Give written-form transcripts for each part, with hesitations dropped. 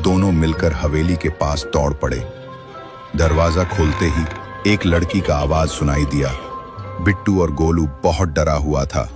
दोनों मिलकर हवेली के पास दौड़ पड़े। दरवाजा खोलते ही एक लड़की का आवाज सुनाई दिया। बिट्टू और गोलू बहुत डरा हुआ था।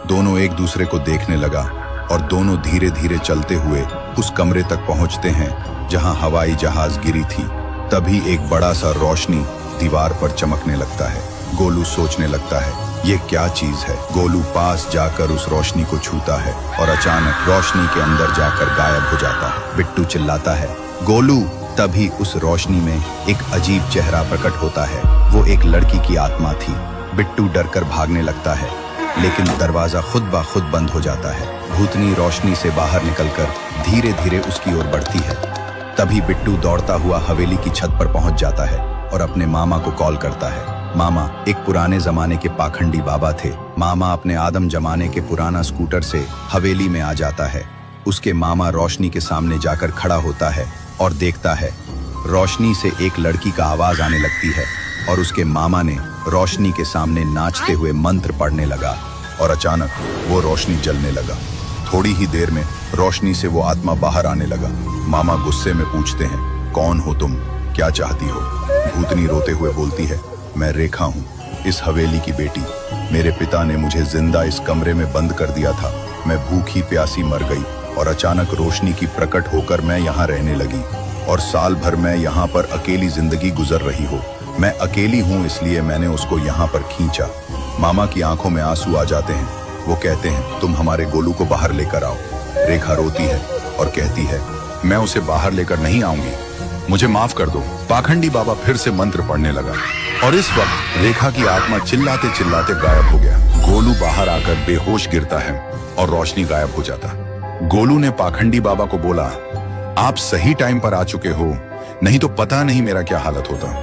दोनों एक दूसरे को देखने लगा और दोनों धीरे धीरे चलते हुए उस कमरे तक पहुंचते हैं जहां हवाई जहाज गिरी थी। तभी एक बड़ा सा रोशनी दीवार पर चमकने लगता है। गोलू सोचने लगता है, ये क्या चीज है। गोलू पास जाकर उस रोशनी को छूता है और अचानक रोशनी के अंदर जाकर गायब हो जाता है। बिट्टू चिल्लाता है, गोलू। तभी उस रोशनी में एक अजीब चेहरा प्रकट होता है। वो एक लड़की की आत्मा थी। बिट्टू डरकर भागने लगता है, लेकिन दरवाजा खुद ब खुद बंद हो जाता है। भूतनी रोशनी से बाहर निकलकर धीरे धीरे उसकी ओर बढ़ती है। तभी बिट्टू दौड़ता हुआ हवेली की छत पर पहुंच जाता है और अपने मामा को कॉल करता है। मामा एक पुराने जमाने के पाखंडी बाबा थे। मामा अपने आदम जमाने के पुराना स्कूटर से हवेली में आ जाता है। उसके मामा रोशनी के सामने जाकर खड़ा होता है और देखता है रोशनी से एक लड़की का आवाज आने लगती है और उसके मामा ने रोशनी के सामने नाचते हुए मंत्र पढ़ने लगा और अचानक वो रोशनी जलने लगा। थोड़ी ही देर में रोशनी से वो आत्मा बाहर आने लगा। मामा गुस्से में पूछते हैं, कौन हो तुम, क्या चाहती हो। भूतनी रोते हुए बोलती है, मैं रेखा हूँ, इस हवेली की बेटी। मेरे पिता ने मुझे जिंदा इस कमरे में बंद कर दिया था। मैं भूखी प्यासी मर गई और अचानक रोशनी की प्रकट होकर मैं यहाँ रहने लगी और साल भर मैं यहाँ पर अकेली जिंदगी गुजर रही हो। मैं अकेली हूँ, इसलिए मैंने उसको यहाँ पर खींचा। मामा की आंखों में आंसू आ जाते हैं। वो कहते हैं, तुम हमारे गोलू को बाहर लेकर आओ। रेखा रोती है और कहती है, मैं उसे बाहर लेकर नहीं आऊंगी, मुझे माफ कर दो। पाखंडी बाबा फिर से मंत्र पढ़ने लगा और इस वक्त रेखा की आत्मा चिल्लाते चिल्लाते गायब हो गया। गोलू बाहर आकर बेहोश गिरता है और रोशनी गायब हो जाता। गोलू ने पाखंडी बाबा को बोला, आप सही टाइम पर आ चुके हो, नहीं तो पता नहीं मेरा क्या हालत होता।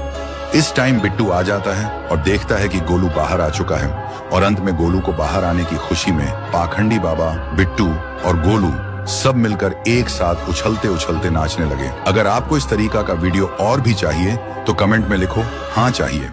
इस टाइम बिट्टू आ जाता है और देखता है कि गोलू बाहर आ चुका है और अंत में गोलू को बाहर आने की खुशी में पाखंडी बाबा, बिट्टू और गोलू सब मिलकर एक साथ उछलते उछलते नाचने लगे। अगर आपको इस तरीका का वीडियो और भी चाहिए तो कमेंट में लिखो, हाँ चाहिए।